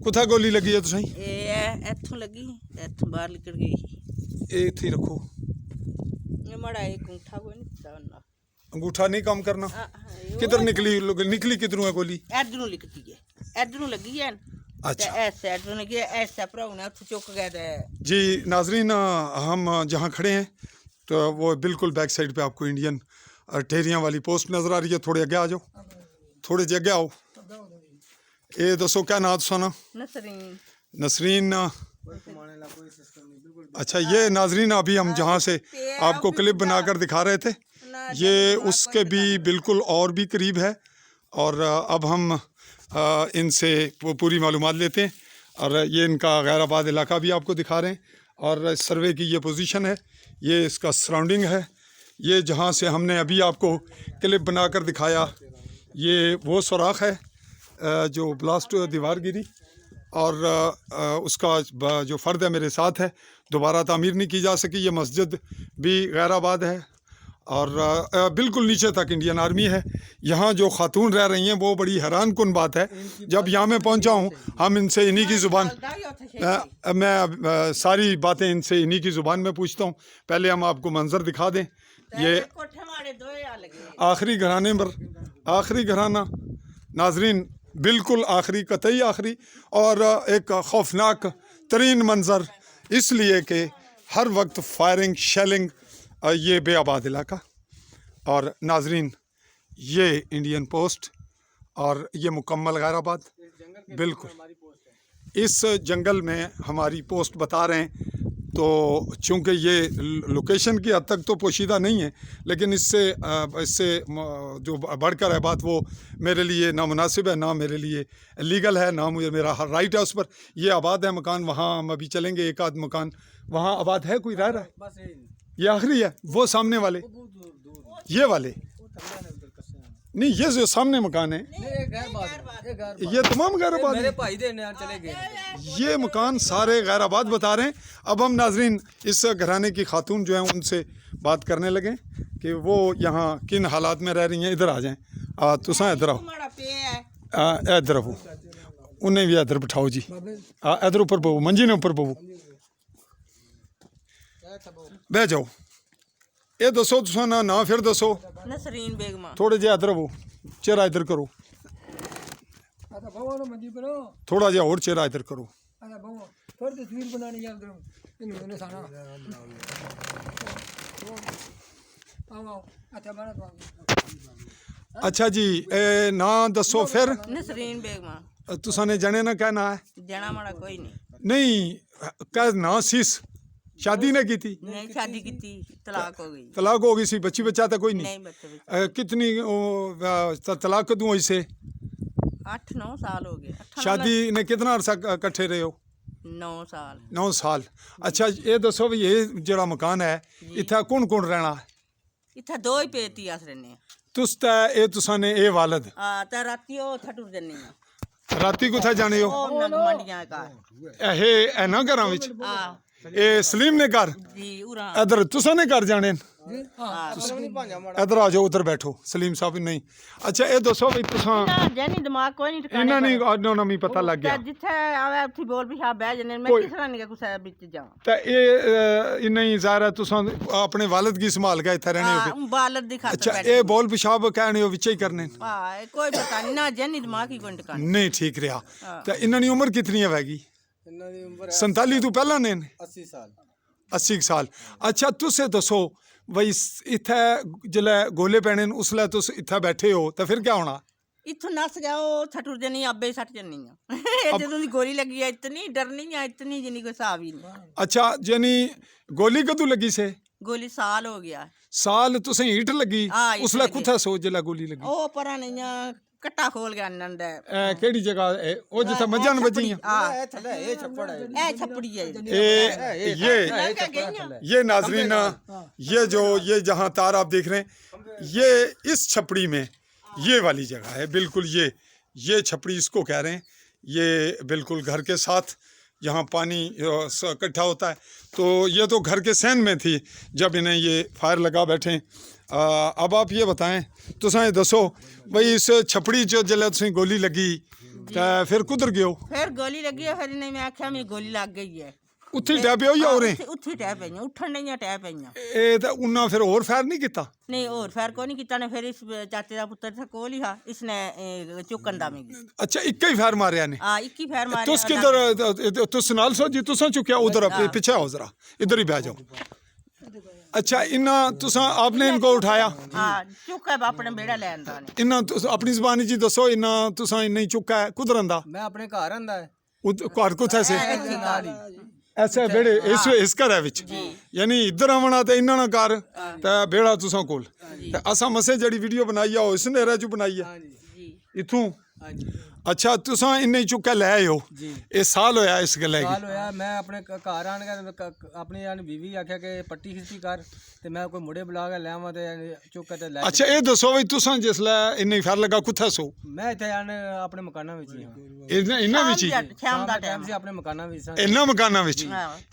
कुत्थै गोली लगी है तुसें? ਇਹ ਇੱਥੋਂ ਲੱਗੀ, ਇੱਥੋਂ ਬਾਹਰ ਨਿਕਲ ਗਈ। ਇਹ ਇੱਥੇ ਹੀ ਰੱਖੋ। ਇਹ ਮੜਾ ਇੱਕ ਅੰਗੂਠਾ ਕੋਈ ਨਹੀਂ ਦਿੱਤਾ ਉਹਨਾਂ। अंगूठा नहीं काम करना। किधर निकली किधरों है गोली? ਇਧਰੋਂ ਲਿਖਦੀ ਹੈ, ਇਧਰੋਂ ਲੱਗੀ ਹੈ। अच्छा ऐसे इधरों लगी है, ऐसा भरा ने ਉੱਥੇ ਚੁੱਕ ਗਏ थे। जी नाजरीन, हम जहाँ खड़े हैं तो वो बिल्कुल बैक साइड पे आपको इंडियन टेरियां वाली पोस्ट नज़र आ रही है। थोड़े आगे आ जाओ, थोड़े जे आगे आओ। ये दसो क्या नाम सुना? नसरीन। नसरीन। अच्छा, ये नाजरीन अभी हम जहाँ से आपको क्लिप बनाकर दिखा रहे थे, ये उसके भी बिल्कुल और भी करीब है। और अब हम इनसे पूरी मालूमात लेते हैं। और ये इनका गैराबाद इलाका भी आपको दिखा रहे हैं। और सर्वे की ये पोजीशन है, ये इसका सराउंडिंग है। ये जहाँ से हमने अभी आपको क्लिप बनाकर दिखाया, ये वो सुराख है जो ब्लास्ट दीवार गिरी। और उसका जो फ़र्द है मेरे साथ है, दोबारा तामीर नहीं की जा सकी। ये मस्जिद भी गैराबाद है और बिल्कुल नीचे तक इंडियन आर्मी है। यहाँ जो खातून रह रही हैं वो बड़ी हैरान कुन बात है। जब यहाँ मैं पहुँचा हूँ, हम इनसे इन्हीं की ज़ुबान मैं सारी बातें इनसे इन्हीं की ज़ुबान में पूछता हूँ। पहले हम आपको मंजर दिखा दें। ये आखिरी घराने पर, आखिरी घराना नाजरीन, बिल्कुल आखिरी, कतई आखिरी। और एक खौफनाक तरीन मंज़र इसलिए कि हर वक्त फायरिंग, शेलिंग, ये बेआबाद इलाका। और नाजरीन, ये इंडियन पोस्ट और ये मुकम्मल गैराबाद बिल्कुल इस जंगल में हमारी पोस्ट बता रहे हैं। तो चूँकि ये लोकेशन की हद तक तो पोशीदा नहीं है, लेकिन इससे जो बढ़कर है बात, वो मेरे लिए नामुनासिब है, ना मेरे लिए लीगल है, ना मुझे मेरा राइट है उस पर। ये आबाद है मकान, वहाँ हम अभी चलेंगे। एक आध मकान वहाँ आबाद है, कोई रह रहा है? ये आखिरी है। वो सामने वाले, ये वाले नहीं, ये जो सामने मकान है ये तमाम गैराबाद है। ये मकान सारे गैराबाद बता रहे हैं। अब हम नाजरीन इस घराने की खातून जो हैं उनसे बात करने लगे कि वो यहाँ किन हालात में रह रही हैं। इधर आ जाएं। तुसा इधर आओ, इधर आओ, उन्हें भी इधर बिठाओ जी। इधर ऊपर पवो, मंजी ने ऊपर पवो, बह जाओ। ये दसो तुसा ना फिर दसो। नसरीन बेगम। थोड़े जे इधर वो चेहरा इधर करो, थोड़ा जा और चेहरा इधर करो। अच्छा जी, ना दसो फिर। नसरीन बेगम। तुसा ने जने ना क्या ना है? जना माड़ा कोई नहीं। नहीं, क्या ना सीस शादी ने की थी? नहीं शादी की थी, तलाक हो गई। तलाक हो गई सी, बच्ची बच्चा था कोई नहीं? नहीं बच्चे। कितनी तलाक कदों हुई से? 8-9 साल हो गए। शादी ने कितना अरसा कट्ठे रहे हो? 9 साल। 9 साल। अच्छा, ये दसो भी, ये जड़ा मकान है इतना कौन कौन रहना है? इतना 2 ही पेती अस रहने। तुस ते ए तुसा ने ए वालद ते राती ओ थटुर जन्नी राती कुत्थे जाने हो? ओ मंडियां का ए ना घरां विच? हां, ए सलीम ने घर जी उरा इधर तुसा ने घर जाने? हां, इधर आ जाओ, उधर बैठो। सलीम साहब नहीं। अच्छा, ये दसो भी तुसा जनी दिमाग कोई नहीं ठिकाने। इन्हां नहीं ना मी पता लग गया। जिथे आवे उठी बोल भी साहब बैठ जने। मैं किस तरह नहीं कुछ बिच जाऊं? ते ए नहीं ज़ाहिर है तुसा अपने वालिद की संभाल के इत्थे रहने हो। बालद दिखा। अच्छा, ये बोल पेशाब कहने हो विच ही करने? हां, कोई पता नहीं ना, जनी दिमाग ही कोई ठिकाने नहीं। ठीक रहा। ते इन्हां दी उम्र कितनी है वैगी? 47 तो पहला ने 80 साल। 80 साल। अच्छा, तुसे दसो बई इत्थे जिसलै गोले पैने उसलै तुस इत्थे बैठे हो तो फिर क्या होना? इथों नस गया ओ थटुर जनी, अब्बे सट जनी जदों दी गोली लगी है। इतनी डरनी है, इतनी जिनी कोई हिसाब ही नहीं। अच्छा, यानी गोली कदों लगी से? गोली साल हो गया। साल तुसें हीट लगी? हाँ, हीट उसलै लगी। कुत्थै सो जिसलै गोली लगी? ओ परा नहीं कट्टा खोल गया नंद। केड़ी जगह है ओ जिथे मज्जां बजियां? हां, ए थले ए छप्पड़ है। ए छपड़ी है। ये नाजरीन, ये जहाँ तार आप देख रहे हैं, ये इस छपड़ी में ये वाली जगह है। बिल्कुल ये छपड़ी इसको कह रहे हैं। ये बिल्कुल घर के साथ यहाँ पानी इकट्ठा होता है। तो ये तो घर के सहन में थी जब इन्हें ये फायर लगा बैठे। अब आप ये बताएं, तुसां दसो भाई इस छपड़ी च जिसलै तुसें गोली लगी ਤੇ ਫਿਰ ਕੁਦਰ ਗਿਓ ਫਿਰ ਗੋਲੀ ਲੱਗੀ ਹੈ, ਫਿਰ ਇਹਨੇ ਮੈਂ ਆਖਿਆ ਮੇਰੀ ਗੋਲੀ ਲੱਗ ਗਈ ਹੈ। ਉੱਥੇ ਡੈ ਪਿਓ ਜਾਂ ਉਰੇ ਉੱਥੇ ਟਹਿ ਪਈਆਂ, ਉੱਠਣ ਨਹੀਂ ਟਹਿ ਪਈਆਂ। ਇਹ ਤਾਂ ਉਹਨਾਂ ਫਿਰ ਹੋਰ ਫਾਇਰ ਨਹੀਂ ਕੀਤਾ? ਨਹੀਂ ਹੋਰ ਫੈਰ ਕੋਈ ਨਹੀਂ ਕੀਤਾ ਨੇ। ਫਿਰ ਇਸ ਚਾਚੇ ਦਾ ਪੁੱਤਰ था ਕੋਲ ਹੀ ਹਾਂ, ਇਸਨੇ ਚੁੱਕਣ ਦਾ ਮੈਂ ਅੱਛਾ ਇੱਕ ਹੀ ਫਾਇਰ ਮਾਰਿਆ ਨੇ? ਆ 21 ਫੈਰ ਮਾਰੇ। तुस किधर तुस नाल सो जी तुसा चुकिया उधर पीछे आओ जरा इधर ही बैठ जाओ। अच्छा इन्ना तुसा आपने इनको उठाया? हाँ चुका है अपने बेड़ा ले आंदा ने। इन्ना अपनी जबानी जी दसो इन्ना तुसा इन्ना ही चुका है कुधर आंदा? मैं अपने घर आंदा है घर कुछ ऐसे ऐसा बेड़े इस घर विच यानी इधर आवना ते इन्ना ना कर ते बेड़ा तुसा कोल ते असा मसे जड़ी वीडियो बनाई है इस नेरे च बनाई है इथों। अच्छा तुसा इन्ने ही चुका ले आए हो? ये साल होया इस गल्ले साल होया। मैं अपने घर आन के अपनी यानी बीवी आख्या कि पट्टी खिच्ची कर ते मैं कोई मुड़े बुला के ले आवां ते चुक के ले। अच्छा ये दसो भाई तुसा जिसले इन्ने फैर लगा कुत्थे सो? मैं इत्थे यानी अपने मकाना विच ही हां। इन्ना विच ही शाम दा टाइम से अपने मकाना विच हां। इन्ना मकाना विच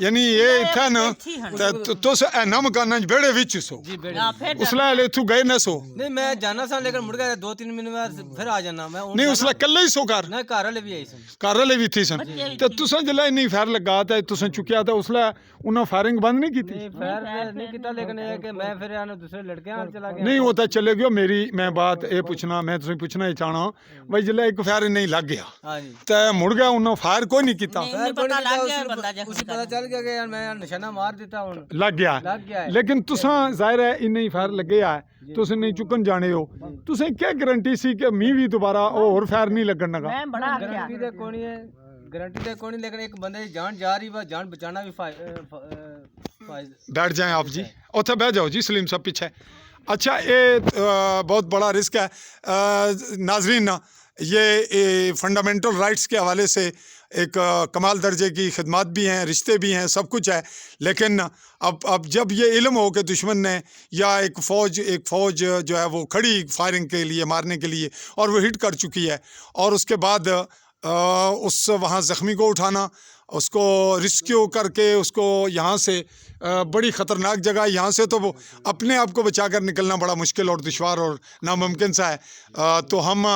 यानी ये इत्थे ना ते तुस इन्ना मकाना च बेड़े विच सो? जी बेड़े। हाँ, फिर उसले इथों गए न सो? नहीं मैं जाना सा लेकिन मुड़ गया 2-3 मिनट बाद फिर आ जाना मैं। नहीं उसले कल्ले ही सो घर? नहीं घर वाले भी आई सन। घर वाले भी थी सन ते तुसा जिल्ले इन्नी फैर लगा ते तुसा चुकिया ते उसले उन्हें फायरिंग बंद नहीं की? नहीं फायर नहीं किया लेकिन ये कि मैं फिर यानी दूसरे लड़के हां चला गया। नहीं होता चले गयो। मेरी मैं बात ये पूछना मैं तुसें पूछना ही चाहना भाई जिल्ले एक फायर नहीं लग गया हां जी ते मुड़ गया उन्हें फायर कोई नहीं कीता? नहीं पता लग गया बंदा जख्मी उसे पता चल गया कि यार मैं निशाना मार देता हूं। लग गया है। लेकिन तुसा जाहिर है इन्ने ही फायर लगे है तुस नहीं चुकन जाने हो तुसें क्या गारंटी सी कि मी भी दोबारा और फायर नहीं लगन लगा? मैं बड़ा आख्या गारंटी दे कोनी है गारंटी दे कोनी लेकिन एक बंदे की जान जा रही वा जान बचाना भी बैठ जाएं आप जी उधर बैठ जाओ जी सलीम साहब पीछे। अच्छा ये बहुत बड़ा रिस्क है नाजरीन। ये फंडामेंटल राइट्स के हवाले से एक कमाल दर्जे की खिदमत भी हैं रिश्ते भी हैं सब कुछ है। लेकिन अब जब ये इल्म हो कि दुश्मन ने या एक फ़ौज जो है वो खड़ी फायरिंग के लिए मारने के लिए और वो हिट कर चुकी है और उसके बाद उस वहाँ ज़ख्मी को उठाना उसको रिस्क्यू करके उसको यहाँ से बड़ी ख़तरनाक जगह यहाँ से तो वो अपने आप को बचा कर निकलना बड़ा मुश्किल और दुश्वार और नामुमकिन सा है। तो हम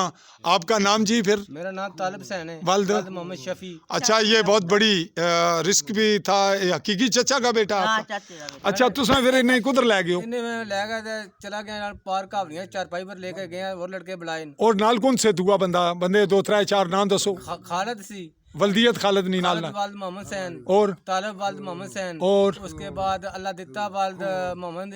आपका नाम जी फिर? मेरा नाम तालिब हुसैन है। वालिद मोहम्मद शफी। अच्छा ये बहुत बड़ी रिस्क भी था हकीकी चचा का बेटा हाँ आपका? चाचे का बेटा। अच्छा तुसा फिर इन्हें कुधर ले गए हो? इन्हें मैं ले गया था चला गया पार्क कावड़ियां चारपाई पर लेकर गए और लड़के बुलाए। और नाल कौन से दुआ बंदे 2 3 4 नाम दसो। खालिद सी वल्दियत खालिद नहीं नाल वालिद मोहम्मद हुसैन और तालिब वालिद मोहम्मद हुसैन और उसके बाद अल्लाह दित्ता वालिद मोहम्मद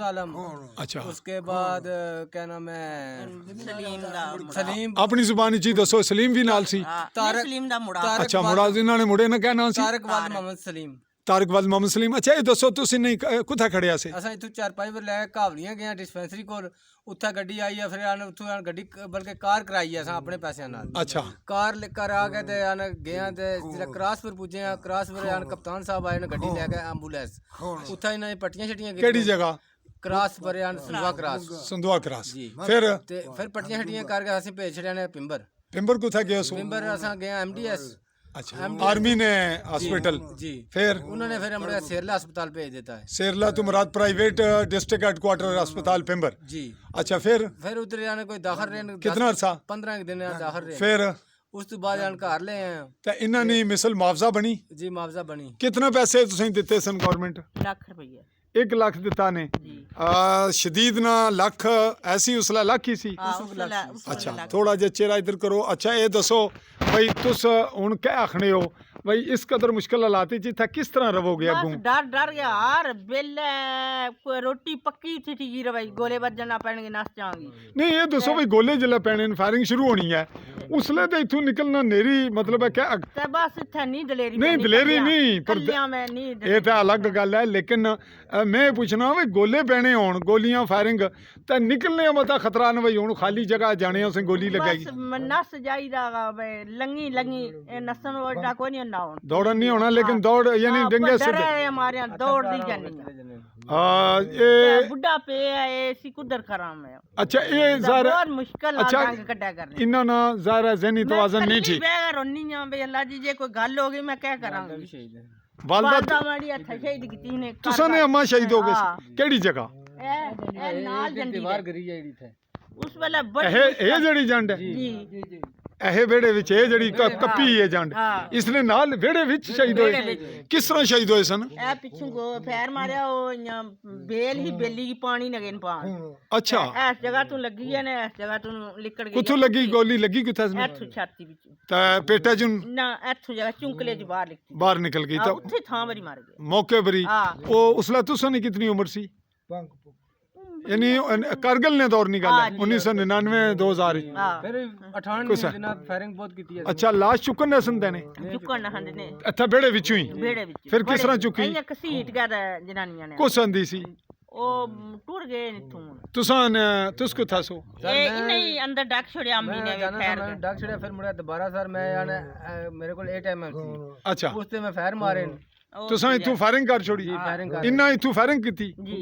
आलम। अच्छा उसके बाद क्या नाम है सलीम दा सलीम। अपनी जुबानी जी दसो सलीम भी नाल सी? तारक सलीम दा मुड़ा। अच्छा मुड़ा इन्होंने मुड़े ने क्या नाम सी? तारक वालिद मोहम्मद सलीम। तारक वालिद मोहम्मद सलीम। अच्छा ये दसो तुसी नहीं कुत्थे खड़िया से? असा इथों चारपाई पर ले कावड़ियां गए डिस्पेंसरी कोल उत्थे गड्डी आई है फिर आने उत्थों गड्डी बल्कि कार कराई है असा अपने पैसे नाल। अच्छा कार लेकर आ गए ते आने गए ते जिला क्रॉस पर पुजे हैं क्रॉस पर आने कप्तान साहब आए ने गड्डी ले गए एम्बुलेंस उत्थे इन्हें पट्टियां छटियां केड़ी जगह? क्रॉस पर आने संधवा क्रॉस। संधवा क्रॉस। जी फिर फिर पट्टियां छटियां करके असीं भेज छड़िया ने पिंबर। पिंबर कुत्थे गए सो? पिंबर असा गए एमडीएस। अच्छा आर्मी ने हॉस्पिटल। जी फिर उन्होंने फिर हमारे सेरला अस्पताल भेज देता है। सेरला तो मुराद प्राइवेट डिस्ट्रिक्ट हेडक्वार्टर अस्पताल पिंबर। जी अच्छा फिर उधर आने कोई दाखिल रहे कितना अरसा? 15 दिन दाखिल रहे। फिर उस तो बाद आन घर ले आए ते इन्हां ने मिसल मुआवजा बनी? जी मुआवजा बनी। कितने पैसे तुसें दिते सन गवर्नमेंट? ਲੱਖ ਰੁਪਈਆ 1 लाख दिता ने शदीद ना लख ऐसी उसला लख ही सी? अच्छा थोड़ा जिहा चेहरा इधर करो। अच्छा ये दसो भाई तुस हुण क्या आखने हो भाई इस कदर मुश्किल हालात च किस तरह रवोगे अगू? डर डर गया यार बेले कोई रोटी पक्की थी ठीक रही गोले बजना पैणगे नस जाएंगी। नहीं ये दसो भाई गोले जिल्ले पैने फायरिंग शुरू होनी है उसले तो इथों निकलना नेरी मतलब है क्या? ते बस इत्थे नहीं दलेरी नहीं दलेरी नहीं पर कल्लियां मैं नहीं ये तो अलग गल है लेकिन मैं पूछना भाई गोले पैने होन गोलियां फायरिंग ते निकलने मता खतरा न भाई हुण खाली जगह जाने उसे गोली लगाई बस नस जाईदा लंगी लंगी नसन ओडा कोई नहीं ना दौड़न नहीं होना लेकिन दौड़ यानी डिंगे से हमारे दौड़ दी जानी ये बुढ़ा पे है सी कुदर खराम है। अच्छा ये ज़ाहिर बहुत मुश्किल अच्छा कटा करने इन्ना ना ज़ाहिर ज़हनी तवाज़ुन नहीं ठीक। मैं रोनी हां बे अल्लाह जी जे कोई गल हो गई मैं क्या करांगी? वालदा वालदा माड़ी हथ शहीद कीती ने तुसा ने अम्मा शहीद हो गए केड़ी जगह? ए नाल जंदी दीवार गिरी जेड़ी थे ਉਸ ਵੇਲੇ ਬੜੀ ਇਹ ਜਿਹੜੀ ਜੰਡ ਹੈ, ਜੀ ਇਹ ਵਿਹੜੇ ਵਿੱਚ ਇਹ ਜਿਹੜੀ ਕੱਪੀ ਹੈ ਜੰਡ, ਹਾਂ। ਇਸਨੇ ਨਾਲ ਵਿਹੜੇ ਵਿੱਚ ਸ਼ਹੀਦ ਵਿਹੜੇ ਹੋਏ। ਵਿੱਚ। ਕਿਸ ਤਰ੍ਹਾਂ ਸ਼ਹੀਦ ਹੋਏ ਸਨ? ਇਹ ਪਿੱਛੋਂ ਫੈਰ ਮਾਰਿਆ ਉਹ ਇਆਂ ਬੇਲ ਹੀ ਬੇਲੀ ਦੀ ਪਾਣੀ ਨਗੇ ਪਾਣ ਅੱਛਾ, ਇਸ ਜਗ੍ਹਾ ਤੋਂ ਲੱਗੀ ਹੈ ਨਾ, ਇਸ ਜਗ੍ਹਾ ਤੋਂ ਲਿਕੜ ਗਈ ਕਿੱਥੋਂ ਲੱਗੀ ਗੋਲੀ? ਲੱਗੀ ਕਿੱਥੇ ਸੀ? ਇੱਥੋਂ ਛਾਤੀ ਵਿੱਚ ਤਾਂ ਪੇਟਾ ਚ ਨਾ, ਇੱਥੋਂ ਜਗ੍ਹਾ ਚੁੰਕਲੇ ਚ ਬਾਹਰ ਲਿਖੀ ਬਾਹਰ ਨਿਕਲ ਗਈ ਤਾਂ ਉੱਥੇ ਥਾਂ ਵਾਰੀ ਮਾਰ ਗਏ ਮੌਕੇ पर ही। हाँ। वो उसला तुसा ने कितनी उम्र सी? यानी कारगिल ने दौर निकाला हाँ जी। 1999 2000। ਹਾਂ ਫਿਰ 98 ਦਿਨਾਂ ਫਾਇਰਿੰਗ ਬਹੁਤ ਕੀਤੀ ਹੈ। अच्छा, लाश चुकन ने संदे ने ਚੁੱਕਣ ਹੰਡ ਨੇ अच्छा बेड़े विचों ही ਵਿਹੜੇ ਵਿੱਚ ਫਿਰ ਕਿਸ ਤਰ੍ਹਾਂ ਚੁੱਕੀ? ਇੰਨਾ ਕਸੀਟ ਗਿਆ ਤਾਂ ਜਨਾਨੀਆਂ ਨੇ को संदी सी ਉਹ ਟੁਰ ਗਏ ਇੱਥੋਂ तुसा ने तुसको था सो ਇਹ ਨਹੀਂ ਅੰਦਰ ਡੱਕ ਛੜਿਆ ਅੰਮੀ ਨੇ ਜਾਣਾ ਖੈਰ ਮੈਂ ਡਾਕ ਛੜਿਆ ਫਿਰ ਮੁੜਿਆ ਦੁਬਾਰਾ ਸਰ ਮੈਂ ਯਾਨੀ ਮੇਰੇ ਕੋਲ 8 mm ਸੀ अच्छा ਉਸ ਤੇ ਮੈਂ ਫਾਇਰ ਮਾਰੇ तुसा इथु फायरिंग कर छोड़ी फायरिंग कर इन्ना इथु फायरिंग की थी ਜੀ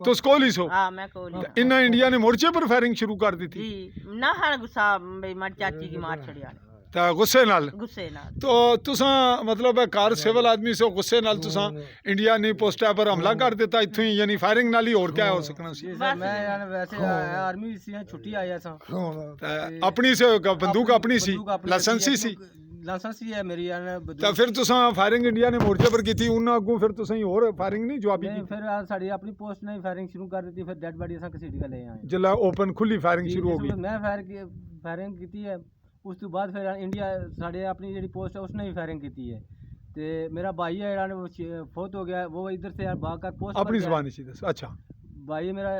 तुस कोल ही सो ਹਾਂ ਮੈਂ ਕੋਲ इन्ना इंडिया ने मोर्चे पर फायरिंग शुरू कर दी थी ਜੀ ਨਾ ਹਰ ਗੁੱਸਾ ਬਈ ਮਾਰ ਚਾਚੀ की ਮਾਰ ਛੜਿਆ ता गुस्से नाल। ਗੁੱਸੇ ਨਾਲ तो तुसा मतलब है कार सिविल आदमी से गुस्से नाल तुसा इंडिया ने पोस्टा पर हमला कर देता इथु ही, यानी फायरिंग नाल ही और क्या हो सकना सी? ਸਰ ਮੈਂ ਯਾਨੀ ਵੈਸੇ ਆਰਮੀ ਸੀ ਛੁੱਟੀ ਆਇਆ ਸਾਂ ता अपनी से बंदूक अपनी सी, लाइसेंसी सी, ਲਾਇਸੈਂਸ ਹੀ ਹੈ ਮੇਰੀ ਯਾਨੀ ਤਾਂ ਫਿਰ ਤੁਸੀਂ ਫਾਇਰਿੰਗ ਇੰਡੀਆ ਨੇ ਮੋਰਚੇ ਪਰ ਕੀਤੀ, ਉਹਨਾਂ ਅੱਗੋਂ ਫਿਰ ਤੁਸੀਂ ਹੋਰ ਫਾਇਰਿੰਗ ਨਹੀਂ ਜਵਾਬੀ ਨਹੀਂ ਕੀਤੀ? ਫਿਰ ਸਾਡੀ ਆਪਣੀ ਪੋਸਟ ਨੇ ਫਾਇਰਿੰਗ ਸ਼ੁਰੂ ਕਰ ਦਿੱਤੀ ਫਿਰ ਡੈਡ ਬਾਡੀ ਅਸਾਂ ਕਸੀਟੀ ਦਾ ਲੈ ਆਏ ਜਿਲਾ ਓਪਨ ਖੁੱਲੀ ਫਾਇਰਿੰਗ ਸ਼ੁਰੂ ਹੋ ਗਈ। ਮੈਂ ਫਾਇਰਿੰਗ ਕੀਤੀ ਹੈ ਉਸ ਤੋਂ ਬਾਅਦ ਫਿਰ ਇੰਡੀਆ ਸਾਡੇ ਆਪਣੀ ਜਿਹੜੀ ਪੋਸਟ ਹੈ ਉਸਨੇ ਵੀ ਫਾਇਰਿੰਗ ਕੀਤੀ ਹੈ ਤੇ ਮੇਰਾ ਭਾਈ ਹੈ ਜਿਹੜਾ ਉਹ ਫੌਤ ਹੋ ਗਿਆ वो इधर से भाग कर पोस्ट ਆਪਣੀ ਜ਼ਬਾਨ ਵਿੱਚ ਦੱਸ। ਅੱਛਾ, ਭਾਈ ਮੇਰਾ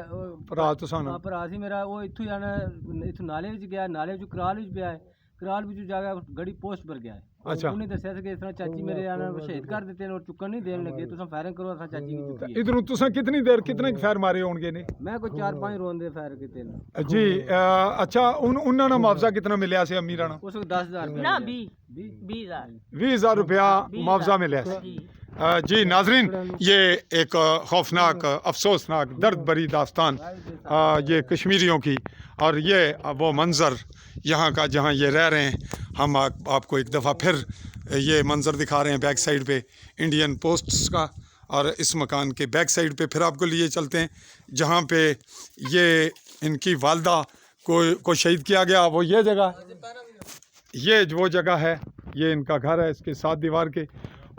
ਭਰਾ ਤੁਸਾਂ ਨੂੰ ਭਰਾ ਸੀ ਮੇਰਾ ਉਹ ਇੱਥੋਂ ਜਾਣਾ ਇੱਥੋਂ ਨਾਲੇ ਵਿੱਚ ਗਿਆ ਨਾਲੇ ਵਿੱਚ ਕਰਾਲ ਵਿੱਚ ਪਿਆ ਹੈ ਕਰਾਲ ਵਿੱਚ ਜਾ ਕੇ ਗੜੀ ਪੋਸਟ ਪਰ ਗਿਆ ਹੈ ਅੱਛਾ। ਉਹਨੇ ਦੱਸਿਆ ਸੀ ਕਿ ਇਸ ਤਰ੍ਹਾਂ ਚਾਚੀ ਮੇਰੇ ਜਾਨਾ ਸ਼ਹੀਦ ਕਰ ਦਿੱਤੇ ਨੇ ਔਰ ਚੁੱਕਣ ਨਹੀਂ ਦੇਣ ਲੱਗੇ ਤੁਸੀਂ ਫਾਇਰਿੰਗ ਕਰੋ ਅਸਾਂ ਚਾਚੀ ਦੀ ਚੁੱਕੀ ਹੈ ਇਧਰੋਂ ਤੁਸੀਂ ਕਿੰਨੀ ਦੇਰ ਕਿਤਨੇ ਫਾਇਰ ਮਾਰੇ ਹੋਣਗੇ ਨੇ? ਮੈਂ ਕੋਈ 4-5 ਰੋਂਦ ਦੇ ਫਾਇਰ ਕੀਤੇ ਨੇ ਜੀ ਅੱਛਾ, ਉਹਨਾਂ ਨੂੰ ਮੁਆਵਜ਼ਾ ਕਿਤਨਾ ਮਿਲਿਆ ਸੀ ਅਮੀਰਾਂ ਨੂੰ? ਉਸ ਨੂੰ 10,000 ਰੁਪਏ ਨਾ 20,000 20,000 रुपया मुआवजा मिला है। ਜੀ जी नाजरीन, ये एक खौफनाक अफसोसनाक दर्द भरी दास्तान ये कश्मीरियों की, और ये वो मंज़र यहाँ का जहाँ ये रह रहे हैं। हम आपको एक दफ़ा फिर ये मंज़र दिखा रहे हैं बैक साइड पे इंडियन पोस्ट्स का, और इस मकान के बैक साइड पे फिर आपको लिए चलते हैं जहाँ पे ये इनकी वालदा को शहीद किया गया। वो ये जगह, ये वो जगह है, ये इनका घर है इसके 7 दीवार के,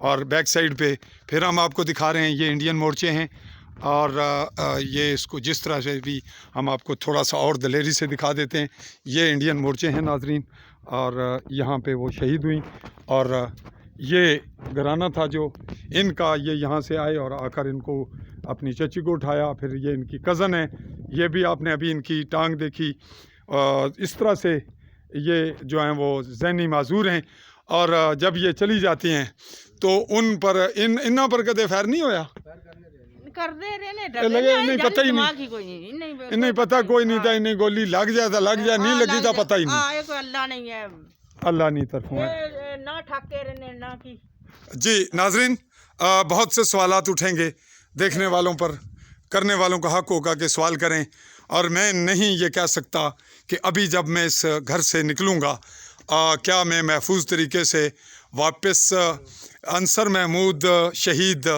और बैक साइड पे फिर हम आपको दिखा रहे हैं ये इंडियन मोर्चे हैं। और ये इसको जिस तरह से भी हम आपको थोड़ा सा और दलेरी से दिखा देते हैं, ये इंडियन मोर्चे हैं नाजरीन, और यहाँ पे वो शहीद हुई। और ये घराना था जो इनका, ये यहाँ से आए और आकर इनको अपनी चची को उठाया। फिर ये इनकी कज़न है, ये भी आपने अभी इनकी टांग देखी। इस तरह से ये जो हैं वो ज़हनी माजूर हैं, और जब ये चली जाती हैं तो उन पर इन्ना पर कदे फैर नहीं होया? ਕਰਦੇ ਰਹੇ ਨੇ लगे नहीं पता ही नहीं, ਦਿਮਾਗ ਹੀ ਕੋਈ ਨਹੀਂ इन्हें पता कोई नहीं था, इन्हें गोली लग जाए तो लग जाए, नहीं लगी तो पता ही नहीं। ਹਾਂ ਇਹ ਕੋਈ ਅੱਲਾ ਨਹੀਂ ਹੈ अल्लाह नहीं तरफों है। ਇਹ ਨਾ ਠਾਕੇ ਰਹੇ ਨੇ ਨਾ ਕੀ जी नाजरीन, बहुत से सवालात उठेंगे देखने वालों पर, करने वालों का हक होगा कि सवाल करें। और मैं नहीं ये कह सकता कि अभी जब मैं इस घर से निकलूँगा क्या मैं महफूज तरीके से वापस अंसर महमूद शहीद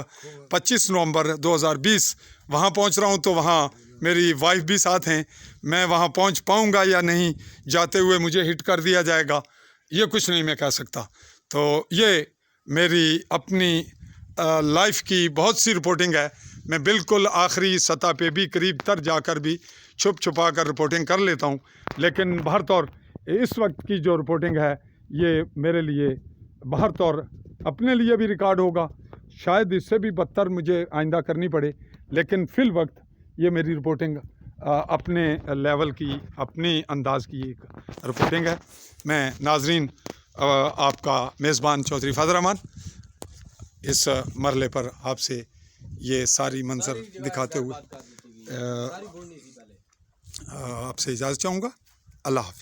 25 नवंबर 2020 वहाँ पहुँच रहा हूँ, तो वहाँ मेरी वाइफ भी साथ हैं, मैं वहाँ पहुँच पाऊँगा या नहीं, जाते हुए मुझे हिट कर दिया जाएगा, ये कुछ नहीं मैं कह सकता। तो ये मेरी अपनी लाइफ की बहुत सी रिपोर्टिंग है। मैं बिल्कुल आखिरी सतह पे भी करीब तर जाकर भी छुप छुपा कर रिपोर्टिंग कर लेता हूँ, लेकिन बाहर तौर इस वक्त की जो रिपोर्टिंग है ये मेरे लिए बाहर तौर अपने लिए भी रिकॉर्ड होगा, शायद इससे भी बदतर मुझे आइंदा करनी पड़े, लेकिन फ़िल वक्त ये मेरी रिपोर्टिंग अपने लेवल की, अपनी अंदाज की एक रिपोर्टिंग है। मैं नाजरीन आपका मेज़बान चौधरी फ़ज़ल रहमान इस मरले पर आपसे ये सारी मंजर दिखाते हुए आपसे इजाज़त चाहूँगा। अल्लाह हाफ़िज़।